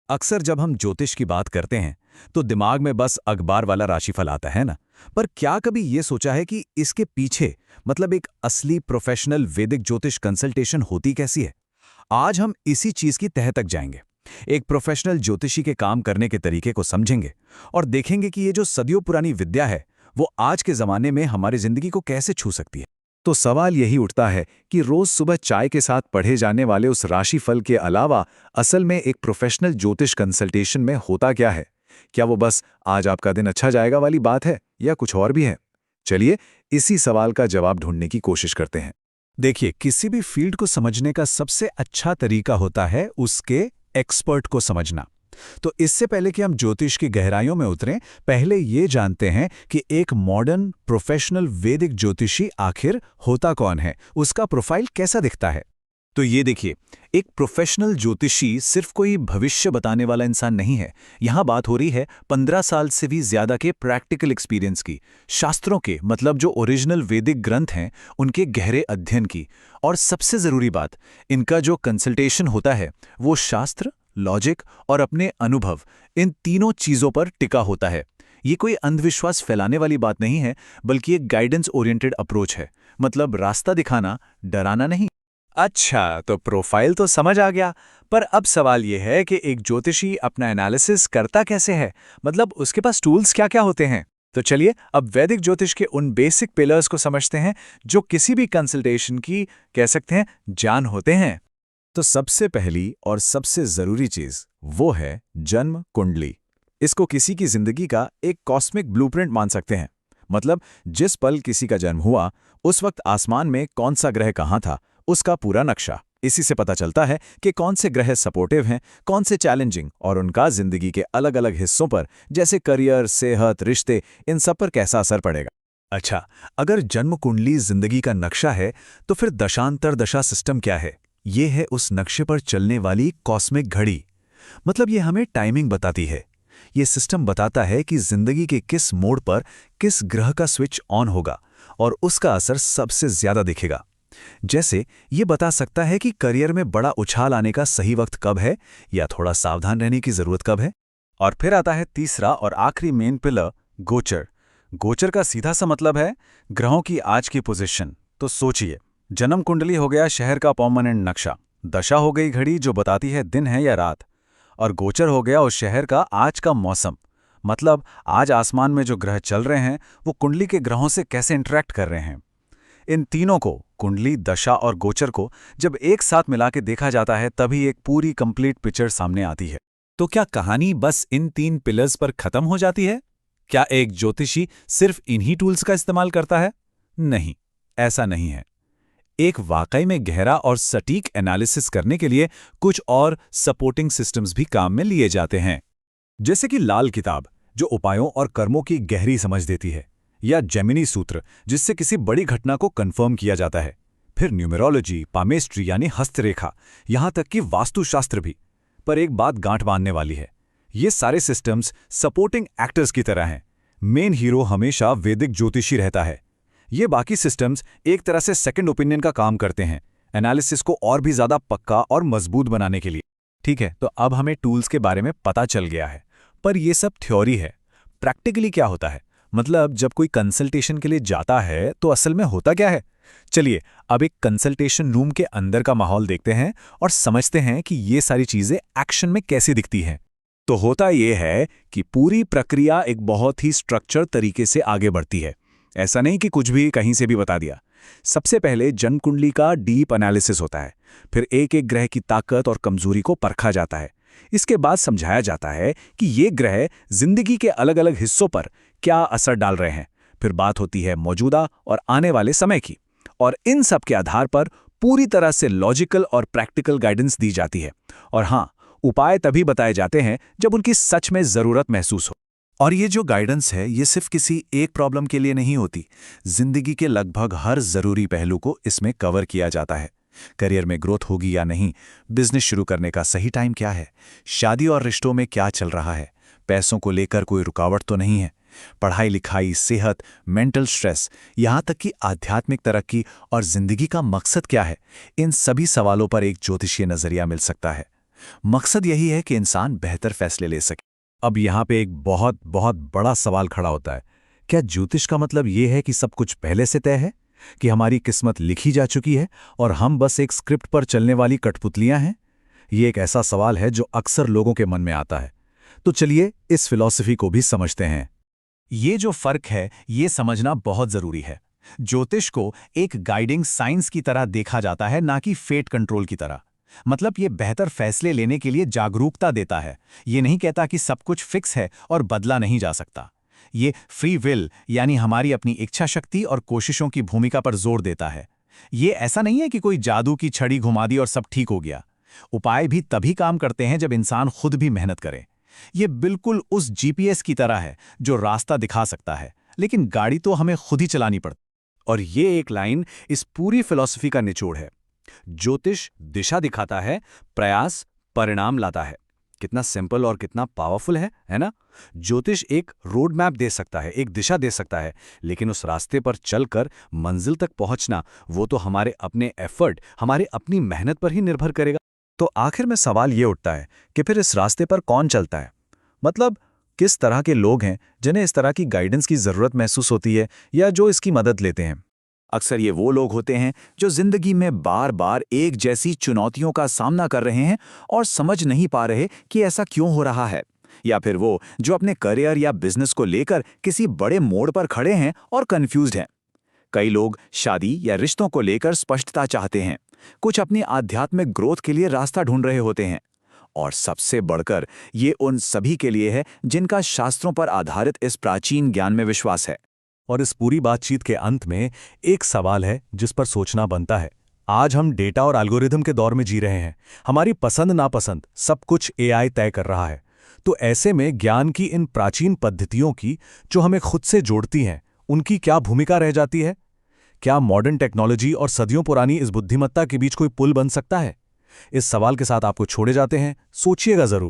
अक्सर जब हम ज्योतिष की बात करते हैं तो दिमाग में बस अखबार वाला राशिफल आता है ना। पर क्या कभी ये सोचा है कि इसके पीछे मतलब एक असली प्रोफेशनल वैदिक ज्योतिष कंसल्टेशन होती कैसी है? आज हम इसी चीज की तह तक जाएंगे। एक प्रोफेशनल ज्योतिषी के काम करने के तरीके को समझेंगे और देखेंगे कि ये जो सदियों पुरानी विद्या है वो आज के जमाने में हमारी जिंदगी को कैसे छू सकती है। तो सवाल यही उठता है कि रोज सुबह चाय के साथ पढ़े जाने वाले उस राशिफल के अलावा असल में एक प्रोफेशनल ज्योतिष कंसल्टेशन में होता क्या है? क्या वो बस आज आपका दिन अच्छा जाएगा वाली बात है या कुछ और भी है? चलिए इसी सवाल का जवाब ढूंढने की कोशिश करते हैं। देखिए, किसी भी फील्ड को समझने का सबसे अच्छा तरीका होता है उसके एक्सपर्ट को समझना। तो इससे पहले कि हम ज्योतिष की गहराइयों में उतरें, पहले ये जानते हैं कि एक मॉडर्न प्रोफेशनल वैदिक ज्योतिषी आखिर होता कौन है, उसका प्रोफाइल कैसा दिखता है। तो ये देखिए, एक प्रोफेशनल ज्योतिषी सिर्फ कोई भविष्य बताने वाला इंसान नहीं है। यहाँ बात हो रही है 15 साल से भी ज्यादा के प्रैक्टिकल एक्सपीरियंस की, शास्त्रों के मतलब जो ओरिजिनल वैदिक ग्रंथ हैं उनके गहरे अध्ययन की, और सबसे जरूरी बात, इनका जो कंसल्टेशन होता है वो शास्त्र, लॉजिक और अपने अनुभव, इन तीनों चीजों पर टिका होता है। ये कोई अंधविश्वास फैलाने वाली बात नहीं है, बल्कि एक गाइडेंस ओरिएंटेड अप्रोच है। मतलब रास्ता दिखाना, डराना नहीं। अच्छा, तो प्रोफाइल तो समझ आ गया, पर अब सवाल यह है कि एक ज्योतिषी अपना एनालिसिस करता कैसे है, मतलब उसके पास टूल्स क्या-क्या होते हैं। तो चलिए अब वैदिक ज्योतिष के उन बेसिक पिलर्स को समझते हैं जो किसी भी कंसल्टेशन की कह सकते हैं जान होते हैं। तो सबसे पहली और सबसे जरूरी चीज वो है जन्म कुंडली। इसको किसी की जिंदगी का एक कॉस्मिक ब्लूप्रिंट मान सकते हैं। मतलब जिस पल किसी का जन्म हुआ उस वक्त आसमान में कौन सा ग्रह कहाँ था, उसका पूरा नक्शा। इसी से पता चलता है कि कौन से ग्रह सपोर्टिव हैं, कौन से चैलेंजिंग, और उनका जिंदगी के अलग अलग हिस्सों पर जैसे करियर, सेहत, रिश्ते, इन सब पर कैसा असर पड़ेगा। अच्छा, अगर जन्म कुंडली जिंदगी का नक्शा है तो फिर दशांतर दशा सिस्टम क्या है? ये है उस नक्शे पर चलने वाली कॉस्मिक घड़ी। मतलब ये हमें टाइमिंग बताती है। ये सिस्टम बताता है कि जिंदगी के किस मोड़ पर किस ग्रह का स्विच ऑन होगा और उसका असर सबसे ज्यादा दिखेगा। जैसे ये बता सकता है कि करियर में बड़ा उछाल आने का सही वक्त कब है या थोड़ा सावधान रहने की जरूरत कब है। और फिर आता है तीसरा और आखिरी मेन पिलर, गोचर। गोचर का सीधा सा मतलब है ग्रहों की आज की पोजीशन। तो सोचिए, जन्म कुंडली हो गया शहर का परमानेंट नक्शा, दशा हो गई घड़ी जो बताती है दिन है या रात, और गोचर हो गया उस शहर का आज का मौसम। मतलब आज आसमान में जो ग्रह चल रहे हैं वो कुंडली के ग्रहों से कैसे इंटरेक्ट कर रहे हैं। इन तीनों को, कुंडली, दशा और गोचर को जब एक साथ मिला के देखा जाता है तभी एक पूरी कंप्लीट पिक्चर सामने आती है। तो क्या कहानी बस इन 3 पिलर्स पर खत्म हो जाती है? क्या एक ज्योतिषी सिर्फ इन्हीं टूल्स का इस्तेमाल करता है? नहीं, ऐसा नहीं है। एक वाकई में गहरा और सटीक एनालिसिस करने के लिए कुछ और सपोर्टिंग सिस्टम्स भी काम में लिए जाते हैं। जैसे कि लाल किताब, जो उपायों और कर्मों की गहरी समझ देती है, या जेमिनी सूत्र, जिससे किसी बड़ी घटना को कंफर्म किया जाता है। फिर न्यूमेरोलॉजी, पामेस्ट्री यानी हस्तरेखा, यहां तक कि वास्तुशास्त्र भी। पर एक बात गांठ बांधने वाली है, ये सारे सिस्टम्स सपोर्टिंग एक्टर्स की तरह हैं। मेन हीरो हमेशा वैदिक ज्योतिषी रहता है। ये बाकी सिस्टम्स एक तरह से सेकंड ओपिनियन का काम करते हैं, एनालिसिस को और भी ज्यादा पक्का और मजबूत बनाने के लिए। ठीक है, तो अब हमें टूल्स के बारे में पता चल गया है, पर यह सब थ्योरी है। प्रैक्टिकली क्या होता है, मतलब जब कोई कंसल्टेशन के लिए जाता है तो असल में होता क्या है। चलिए अब एक कंसल्टेशन रूम के अंदर का माहौल देखते हैं और समझते हैं कि ये सारी चीजें एक्शन में कैसी दिखती हैं। तो होता यह है कि पूरी प्रक्रिया एक बहुत ही स्ट्रक्चर तरीके से आगे बढ़ती है। ऐसा नहीं कि कुछ भी कहीं से भी बता दिया। सबसे पहले जन्म कुंडली का डीप एनालिसिस होता है, फिर एक एक ग्रह की ताकत और कमजोरी को परखा जाता है। इसके बाद समझाया जाता है कि ये ग्रह जिंदगी के अलग अलग हिस्सों पर क्या असर डाल रहे हैं। फिर बात होती है मौजूदा और आने वाले समय की, और इन सब के आधार पर पूरी तरह से लॉजिकल और प्रैक्टिकल गाइडेंस दी जाती है। और हाँ, उपाय तभी बताए जाते हैं जब उनकी सच में जरूरत महसूस हो। और ये जो गाइडेंस है ये सिर्फ किसी एक प्रॉब्लम के लिए नहीं होती। जिंदगी के लगभग हर जरूरी पहलू को इसमें कवर किया जाता है। करियर में ग्रोथ होगी या नहीं, बिजनेस शुरू करने का सही टाइम क्या है, शादी और रिश्तों में क्या चल रहा है, पैसों को लेकर कोई रुकावट तो नहीं है, पढ़ाई लिखाई, सेहत, मेंटल स्ट्रेस, यहाँ तक कि आध्यात्मिक तरक्की और जिंदगी का मकसद क्या है, इन सभी सवालों पर एक ज्योतिषीय नजरिया मिल सकता है। मकसद यही है कि इंसान बेहतर फैसले ले सके। अब यहाँ पे एक बहुत बहुत बड़ा सवाल खड़ा होता है। क्या ज्योतिष का मतलब ये है कि सब कुछ पहले से तय है, कि हमारी किस्मत लिखी जा चुकी है और हम बस एक स्क्रिप्ट पर चलने वाली कठपुतलियां हैं? ये एक ऐसा सवाल है जो अक्सर लोगों के मन में आता है। तो चलिए इस फिलॉसफी को भी समझते हैं। ये जो फर्क है, ये समझना बहुत जरूरी है। ज्योतिष को एक गाइडिंग साइंस की तरह देखा जाता है, ना कि फेट कंट्रोल की तरह। मतलब ये बेहतर फैसले लेने के लिए जागरूकता देता है। ये नहीं कहता कि सब कुछ फिक्स है और बदला नहीं जा सकता। ये फ्री विल यानी हमारी अपनी इच्छा शक्ति और कोशिशों की भूमिका पर जोर देता है। ये ऐसा नहीं है कि कोई जादू की छड़ी घुमा दी और सब ठीक हो गया। उपाय भी तभी काम करते हैं जब इंसान खुद भी मेहनत करे। ये बिल्कुल उस जीपीएस की तरह है जो रास्ता दिखा सकता है, लेकिन गाड़ी तो हमें खुद ही चलानी पड़ती। और ये एक लाइन इस पूरी फिलॉसफी का निचोड़ है। ज्योतिष दिशा दिखाता है, प्रयास परिणाम लाता है। कितना सिंपल और कितना पावरफुल है ना? ज्योतिष एक रोड मैप दे सकता है, एक दिशा दे सकता है, लेकिन उस रास्ते पर चलकर मंजिल तक पहुंचना, वो तो हमारे अपने एफर्ट, हमारे अपनी मेहनत पर ही निर्भर करेगा। तो आखिर में सवाल ये उठता है कि फिर इस रास्ते पर कौन चलता है? मतलब किस तरह के लोग हैं जिन्हें इस तरह की गाइडेंस की ज़रूरत महसूस होती है, या जो इसकी मदद लेते हैं? अक्सर ये वो लोग होते हैं जो जिंदगी में बार बार एक जैसी चुनौतियों का सामना कर रहे हैं और समझ नहीं पा रहे कि ऐसा क्यों हो रहा है। या फिर वो जो अपने करियर या बिजनेस को लेकर किसी बड़े मोड़ पर खड़े हैं और कंफ्यूज्ड हैं। कई लोग शादी या रिश्तों को लेकर स्पष्टता चाहते हैं, कुछ अपनी आध्यात्मिक ग्रोथ के लिए रास्ता ढूंढ रहे होते हैं, और सबसे बढ़कर ये उन सभी के लिए है जिनका शास्त्रों पर आधारित इस प्राचीन ज्ञान में विश्वास है। और इस पूरी बातचीत के अंत में एक सवाल है जिस पर सोचना बनता है। आज हम डेटा और एल्गोरिदम के दौर में जी रहे हैं। हमारी पसंद नापसंद सब कुछ एआई तय कर रहा है। तो ऐसे में ज्ञान की इन प्राचीन पद्धतियों की, जो हमें खुद से जोड़ती हैं, उनकी क्या भूमिका रह जाती है? क्या मॉडर्न टेक्नोलॉजी और सदियों पुरानी इस बुद्धिमत्ता के बीच कोई पुल बन सकता है? इस सवाल के साथ आपको छोड़े जाते हैं, सोचिएगा जरूर।